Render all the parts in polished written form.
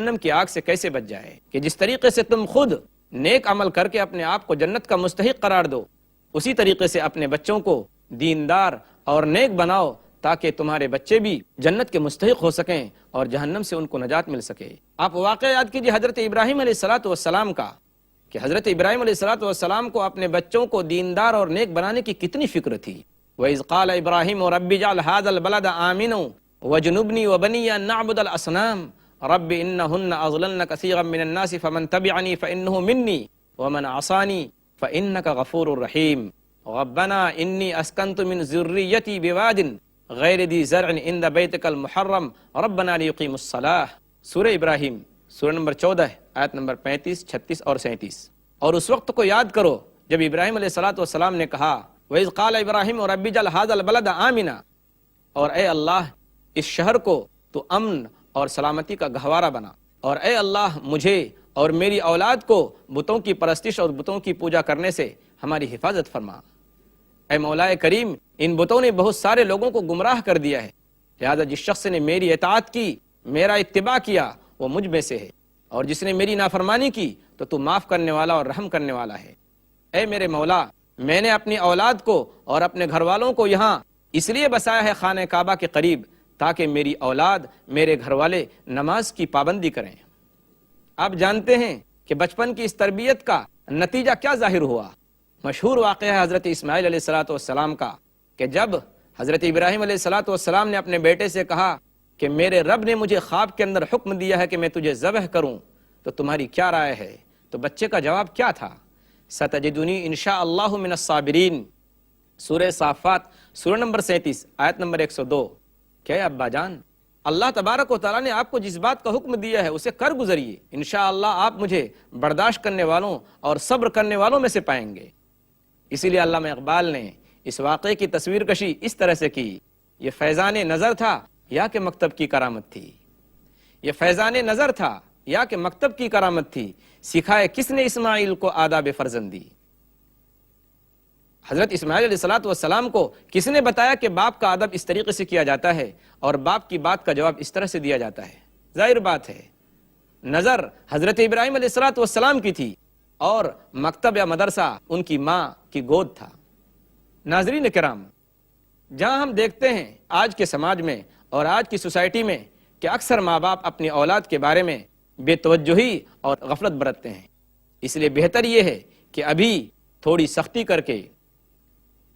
جہنم کی آگ سے کیسے بچ جائے، کہ جس طریقے سے تم خود نیک عمل کر کے اپنے آپ کو جنت کا مستحق قرار دو، اسی طریقے سے اپنے بچوں کو دیندار اور نیک بناؤ تاکہ تمہارے بچے بھی جنت کے مستحق ہو سکیں اور جہنم سے ان کو نجات مل سکے۔ آپ واقعہ یاد کیجئے حضرت ابراہیم علیہ السلام کا، کہ حضرت ابراہیم علیہ السلام کو اپنے بچوں کو دیندار اور نیک بنانے کی کتنی فکر تھی۔ وَإِذْ قَالَ إِبْرَاهِيمُ رَبِّ اجْعَلْ هَٰذَا الْبَلَدَ آمِنًا وَاجْنُبْنِي وَبَنِيَّ أَن نَّعْبُدَ الْأَصْنَامَ رَبِّ إِنَّهُنَّ أَضْلَلْنَ كَثِيرًا مِّنَ النَّاسِ فَمَن تَبِعَنِي فَإِنَّهُ مِنِّي وَمَنْ عَصَانِي فَإِنَّكَ غَفُورٌ رَّحِيمٌ رَبَّنَا إِنِّي أَسْكَنتُ مِن ذُرِّيَّتِي بِوَادٍ غَيْرِ ذِي زَرْعٍ عِندَ بَيْتِكَ الْمُحَرَّمِ رَبَّنَا لِيُقِيمُوا الصَّلَاةَ۔ سورہ ابراہیم، سورہ نمبر 14 آیت نمبر 35، 36 اور 37۔ اور اس وقت کو یاد کرو جب ابراہیم علیہ السلام نے کہا وَإِذْ قَالَ إِبْرَاهِيمُ رَبِّ اجْعَلْ هَٰذَا الْبَلَدَ آمِنًا، اور اے اللہ اس شہر کو تو امن اور سلامتی کا گہوارہ بنا، اور اے اللہ مجھے اور میری اولاد کو بتوں کی پرستش اور بتوں کی پوجا کرنے سے ہماری حفاظت فرما۔ اے مولا کریم، ان بتوں نے بہت سارے لوگوں کو گمراہ کر دیا ہے، لہذا جس شخص نے میری اطاعت کی، میرا اتباع کیا، وہ مجھ میں سے ہے، اور جس نے میری نافرمانی کی تو معاف کرنے والا اور رحم کرنے والا ہے۔ اے میرے مولا، میں نے اپنی اولاد کو اور اپنے گھر والوں کو یہاں اس لیے بسایا ہے خانہ کعبہ کے قریب تاکہ میری اولاد، میرے گھر والے نماز کی پابندی کریں۔ آپ جانتے ہیں کہ بچپن کی اس تربیت کا نتیجہ کیا ظاہر ہوا؟ مشہور واقعہ ہے حضرت اسماعیل علیہ السلام کا، کہ جب حضرت ابراہیم علیہ السلام نے اپنے بیٹے سے کہا کہ میرے رب نے مجھے خواب کے اندر حکم دیا ہے کہ میں تجھے ذبح کروں، تو تمہاری کیا رائے ہے؟ تو بچے کا جواب کیا تھا؟ ستجدنی انشاءاللہ من الصابرین، سورہ صافات، سورہ نمبر 37 آیت نمبر 102۔ کہ ابا جان، اللہ تبارک و تعالیٰ نے آپ کو جس بات کا حکم دیا ہے اسے کر گزریے، انشاءاللہ آپ مجھے برداشت کرنے والوں اور صبر کرنے والوں میں سے پائیں گے۔ اسی لیے علامہ اقبال نے اس واقعے کی تصویر کشی اس طرح سے کی، یہ فیضان نظر تھا یا کہ مکتب کی کرامت تھی؟ یہ فیضان نظر تھا یا کہ مکتب کی کرامت تھی؟ سکھائے کس نے اسماعیل کو آداب فرزندی؟ حضرت اسماعیل علیہ السلام کو کس نے بتایا کہ باپ کا ادب اس طریقے سے کیا جاتا ہے اور باپ کی بات کا جواب اس طرح سے دیا جاتا ہے؟ ظاہر بات ہے نظر حضرت ابراہیم علیہ السلام کی تھی اور مکتب یا مدرسہ ان کی ماں کی گود تھا۔ ناظرین کرام، جہاں ہم دیکھتے ہیں آج کے سماج میں اور آج کی سوسائٹی میں کہ اکثر ماں باپ اپنی اولاد کے بارے میں بے توجہی اور غفلت برتتے ہیں، اس لیے بہتر یہ ہے کہ ابھی تھوڑی سختی کر کے،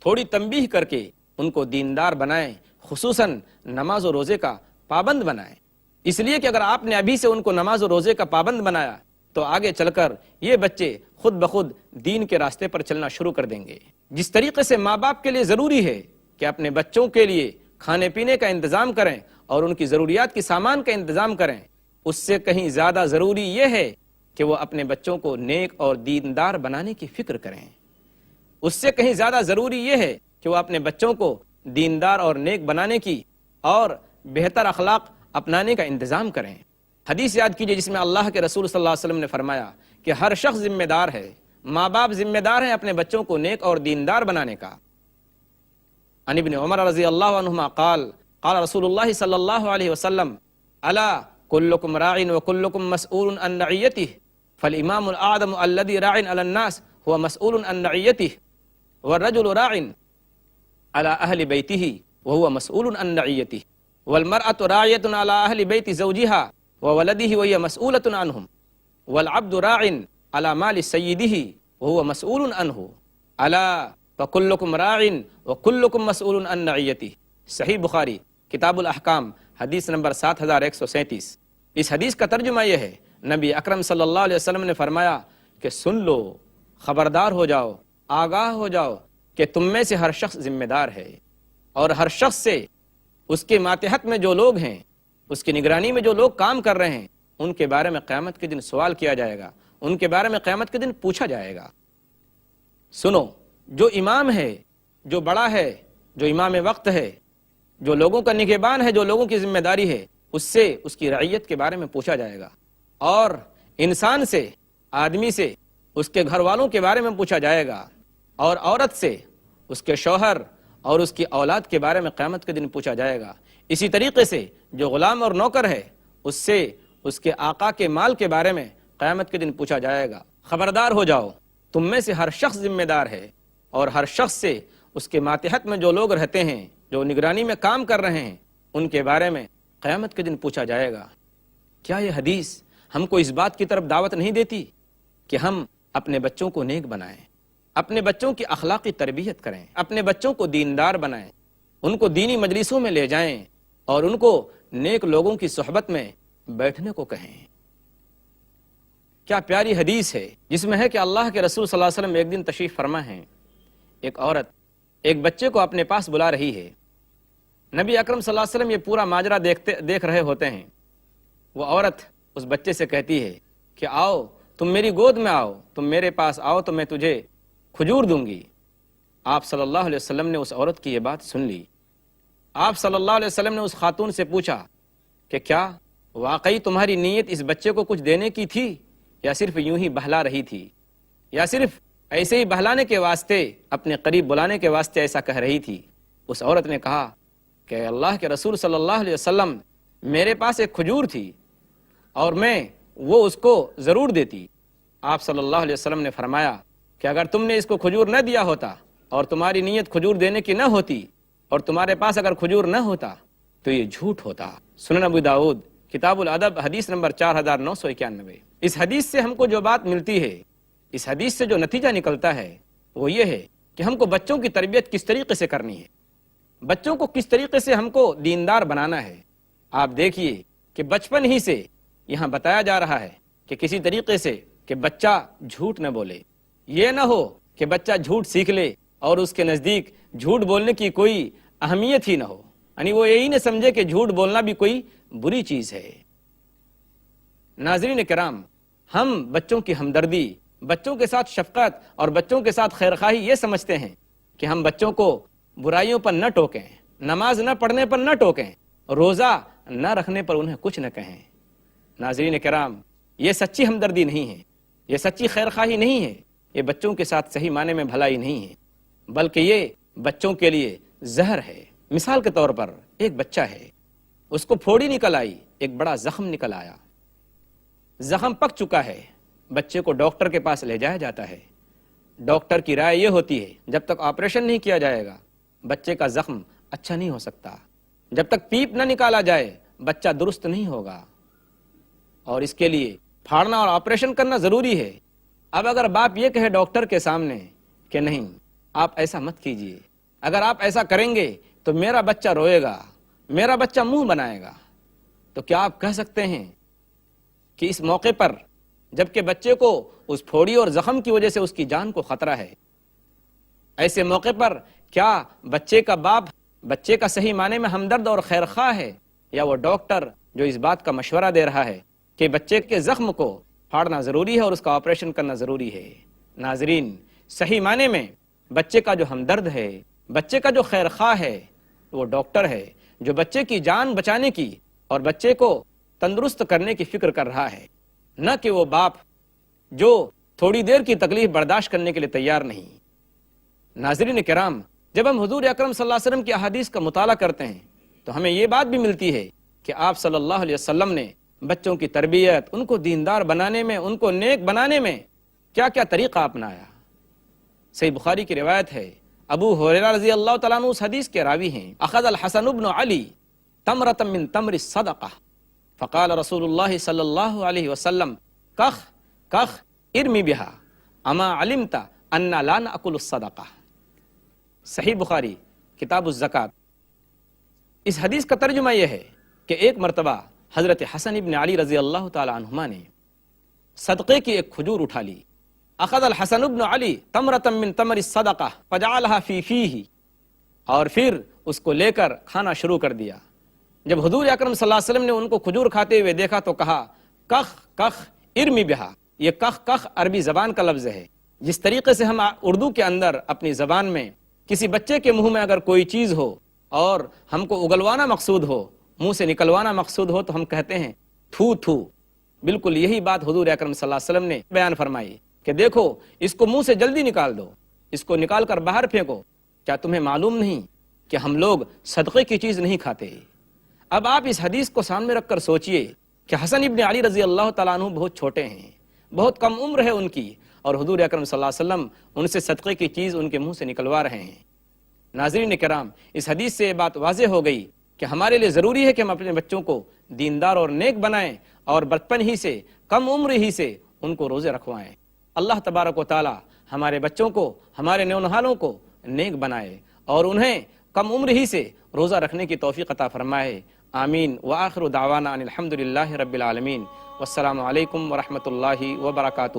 تھوڑی تنبیہ کر کے ان کو دیندار بنائیں، خصوصاً نماز و روزے کا پابند بنائیں، اس لیے کہ اگر آپ نے ابھی سے ان کو نماز و روزے کا پابند بنایا تو آگے چل کر یہ بچے خود بخود دین کے راستے پر چلنا شروع کر دیں گے۔ جس طریقے سے ماں باپ کے لیے ضروری ہے کہ اپنے بچوں کے لیے کھانے پینے کا انتظام کریں اور ان کی ضروریات کی سامان کا انتظام کریں، اس سے کہیں زیادہ ضروری یہ ہے کہ وہ اپنے بچوں کو نیک اور دیندار بنانے کی فکر کریں۔ اس سے کہیں زیادہ ضروری یہ ہے کہ وہ اپنے بچوں کو دیندار اور نیک بنانے کی اور بہتر اخلاق اپنانے کا انتظام کریں۔ حدیث یاد کیجئے جس میں اللہ کے رسول صلی اللہ علیہ وسلم نے فرمایا کہ ہر شخص ذمہ دار ہے، ماں باپ ذمہ دار ہیں اپنے بچوں کو نیک اور دیندار بنانے کا۔ عن ابن عمر رضی اللہ عنہما قال قال رسول اللہ صلی اللہ علیہ وسلم الا كلكم راع وكلكم مسؤول عن رعيته فالامام الاعظم الذي راع على الناس هو مسؤول عن رعيته والرجل راع على اهل بيته وهو مسؤول عن رعيته والمرأة راعية على اهل بيت زوجها وولده وهي مسؤولة عنهم والعبد راع على مال سيده وهو مسؤول عنه الا فكلكم راع وكلكم مسؤول عن رعيته۔ صحیح بخاری کتاب الاحکام حدیث نمبر 7137۔ اس حدیث کا ترجمہ یہ ہے، نبی اکرم صلی اللہ علیہ وسلم نے فرمایا کہ سن لو، خبردار ہو جاؤ، آگاہ ہو جاؤ کہ تم میں سے ہر شخص ذمہ دار ہے، اور ہر شخص سے اس کے ماتحت میں جو لوگ ہیں، اس کی نگرانی میں جو لوگ کام کر رہے ہیں، ان کے بارے میں قیامت کے دن سوال کیا جائے گا، ان کے بارے میں قیامت کے دن پوچھا جائے گا۔ سنو، جو امام ہے، جو بڑا ہے، جو امام وقت ہے، جو لوگوں کا نگہبان ہے، جو لوگوں کی ذمہ داری ہے، اس سے اس کی رعیت کے بارے میں پوچھا جائے گا، اور انسان سے، آدمی سے اس کے گھر والوں کے بارے میں پوچھا جائے گا، اور عورت سے اس کے شوہر اور اس کی اولاد کے بارے میں قیامت کے دن پوچھا جائے گا۔ اسی طریقے سے جو غلام اور نوکر ہے، اس سے اس کے آقا کے مال کے بارے میں قیامت کے دن پوچھا جائے گا۔ خبردار ہو جاؤ، تم میں سے ہر شخص ذمہ دار ہے، اور ہر شخص سے اس کے ماتحت میں جو لوگ رہتے ہیں، جو نگرانی میں کام کر رہے ہیں، ان کے بارے میں قیامت کے دن پوچھا جائے گا۔ کیا یہ حدیث ہم کو اس بات کی طرف دعوت نہیں دیتی کہ ہم اپنے بچوں کو نیک بنائیں، اپنے بچوں کی اخلاقی تربیت کریں، اپنے بچوں کو دیندار بنائیں، ان کو دینی مجلسوں میں لے جائیں اور ان کو نیک لوگوں کی صحبت میں بیٹھنے کو کہیں؟ کیا پیاری حدیث ہے جس میں ہے کہ اللہ کے رسول صلی اللہ علیہ وسلم ایک دن تشریف فرما ہیں، ایک عورت ایک بچے کو اپنے پاس بلا رہی ہے، نبی اکرم صلی اللہ علیہ وسلم یہ پورا ماجرا دیکھ رہے ہوتے ہیں۔ وہ عورت اس بچے سے کہتی ہے کہ آؤ، تم میری گود میں آؤ، تم میرے پاس آؤ تو میں تجھے کھجور دوں گی۔ آپ صلی اللہ علیہ وسلم نے اس عورت کی یہ بات سن لی۔ آپ صلی اللہ علیہ وسلم نے اس خاتون سے پوچھا کہ کیا واقعی تمہاری نیت اس بچے کو کچھ دینے کی تھی، یا صرف یوں ہی بہلا رہی تھی، یا صرف ایسے ہی بہلانے کے واسطے، اپنے قریب بلانے کے واسطے ایسا کہہ رہی تھی؟ اس عورت نے کہا کہ اللہ کے رسول صلی اللہ علیہ وسلم، میرے پاس ایک کھجور تھی اور میں وہ اس کو ضرور دیتی۔ آپ صلی اللہ علیہ وسلم نے فرمایا کہ اگر تم نے اس کو کھجور نہ دیا ہوتا اور تمہاری نیت کھجور دینے کی نہ ہوتی اور تمہارے پاس اگر کھجور نہ ہوتا تو یہ جھوٹ ہوتا۔ سنن ابو داؤد کتاب الادب حدیث نمبر 4991۔ اس حدیث سے ہم کو جو بات ملتی ہے، اس حدیث سے جو نتیجہ نکلتا ہے وہ یہ ہے کہ ہم کو بچوں کی تربیت کس طریقے سے کرنی ہے، بچوں کو کس طریقے سے ہم کو دیندار بنانا ہے۔ آپ دیکھیے کہ بچپن ہی سے یہاں بتایا جا رہا ہے کہ کسی طریقے سے کہ بچہ جھوٹ نہ بولے، یہ نہ ہو کہ بچہ جھوٹ سیکھ لے اور اس کے نزدیک جھوٹ بولنے کی کوئی اہمیت ہی نہ ہو، یعنی وہ یہی نہ سمجھے کہ جھوٹ بولنا بھی کوئی بری چیز ہے۔ ناظرین کرام، ہم بچوں کی ہمدردی، بچوں کے ساتھ شفقت اور بچوں کے ساتھ خیرخواہی یہ سمجھتے ہیں کہ ہم بچوں کو برائیوں پر نہ ٹوکیں، نماز نہ پڑھنے پر نہ ٹوکیں، روزہ نہ رکھنے پر انہیں کچھ نہ کہیں۔ ناظرین کرام، یہ سچی ہمدردی نہیں ہے، یہ سچی خیرخواہی نہیں ہے، یہ بچوں کے ساتھ صحیح معنی میں بھلائی نہیں ہے، بلکہ یہ بچوں کے لیے زہر ہے۔ مثال کے طور پر ایک بچہ ہے، اس کو پھوڑی نکل آئی، ایک بڑا زخم نکل آیا، زخم پک چکا ہے، بچے کو ڈاکٹر کے پاس لے جایا جاتا ہے۔ ڈاکٹر کی رائے یہ ہوتی ہے جب تک آپریشن نہیں کیا جائے گا بچے کا زخم اچھا نہیں ہو سکتا، جب تک پیپ نہ نکالا جائے بچہ درست نہیں ہوگا، اور اس کے لیے پھاڑنا اور آپریشن کرنا ضروری ہے۔ اب اگر باپ یہ کہے ڈاکٹر کے سامنے کہ نہیں، آپ ایسا مت کیجئے، اگر آپ ایسا کریں گے تو میرا بچہ روئے گا، میرا بچہ منہ بنائے گا، تو کیا آپ کہہ سکتے ہیں کہ اس موقع پر جبکہ بچے کو اس پھوڑی اور زخم کی وجہ سے اس کی جان کو خطرہ ہے، ایسے موقع پر کیا بچے کا باپ بچے کا صحیح معنی میں ہمدرد اور خیرخواہ ہے، یا وہ ڈاکٹر جو اس بات کا مشورہ دے رہا ہے کہ بچے کے زخم کو پھاڑنا ضروری ہے اور اس کا آپریشن کرنا ضروری ہے؟ ناظرین، صحیح معنی میں بچے کا جو ہمدرد ہے، بچے کا جو خیرخواہ ہے، وہ ڈاکٹر ہے جو بچے کی جان بچانے کی اور بچے کو تندرست کرنے کی فکر کر رہا ہے، نہ کہ وہ باپ جو تھوڑی دیر کی تکلیف برداشت کرنے کے لیے تیار نہیں۔ ناظرین کرام، جب ہم حضور اکرم صلی اللہ علیہ وسلم کی احادیث کا مطالعہ کرتے ہیں تو ہمیں یہ بات بھی ملتی ہے کہ آپ صلی اللہ علیہ وسلم نے بچوں کی تربیت، ان کو دیندار بنانے میں، ان کو نیک بنانے میں کیا کیا طریقہ اپنایا۔ صحیح بخاری کی روایت ہے، ابو ہریرہ رضی اللہ تعالیٰ عنہ اس حدیث کے راوی ہیں، اخذ الحسن بن علی تمرۃ من تمر الصدقہ فقال رسول اللہ صلی اللہ علیہ وسلم کخ کخ ارمی بہا اما علمت انا لا ناکل الصدقہ۔ صحیح بخاری کتاب الزکوٰۃ۔ اس حدیث کا ترجمہ یہ ہے کہ ایک مرتبہ حضرت حسن ابن علی رضی اللہ تعالی عنہما نے صدقے کی ایک کھجور اٹھا لی۔ اخذ الحسن ابن علی تمرۃ من تمر الصدقہ فجعلها فی فیہ، اور پھر اس کو لے کر کھانا شروع کر دیا۔ جب حضور اکرم صلی اللہ علیہ وسلم نے ان کو کھجور کھاتے ہوئے دیکھا تو کہا کخ کخ ارمی بہا۔ یہ کخ کخ عربی زبان کا لفظ ہے۔ جس طریقے سے ہم اردو کے اندر اپنی زبان میں کسی بچے کے منہ میں اگر کوئی چیز ہو اور ہم کو اگلوانا مقصود ہو، منہ سے نکلوانا مقصود ہو، تو ہم کہتے ہیں تھو تھو۔ بالکل یہی بات حضور اکرم صلی اللہ علیہ وسلم نے بیان فرمائی کہ دیکھو اس کو منہ سے جلدی نکال دو، اس کو نکال کر باہر پھینکو۔ کیا تمہیں معلوم نہیں کہ ہم لوگ صدقے کی چیز نہیں کھاتے؟ اب آپ اس حدیث کو سامنے رکھ کر سوچئے کہ حسن ابن علی رضی اللہ تعالیٰ عنہ بہت چھوٹے ہیں، بہت کم عمر ہے ان کی، اور حضور اکرم صلی اللہ علیہ وسلم ان سے صدقے کی چیز ان کے منہ سے نکلوا رہے ہیں۔ ناظرین کرام، اس حدیث سے یہ بات واضح ہو گئی کہ ہمارے لیے ضروری ہے کہ ہم اپنے بچوں کو دیندار اور نیک بنائیں، اور بچپن ہی سے، کم عمر ہی سے ان کو روزے رکھوائیں۔ اللہ تبارک و تعالی ہمارے بچوں کو، ہمارے نونہالوں کو نیک بنائے اور انہیں کم عمر ہی سے روزہ رکھنے کی توفیق عطا فرمائے۔ آمین۔ وآخر دعوانا ان الحمد للہ رب العالمین، والسلام علیکم ورحمۃ اللہ وبرکاتہ۔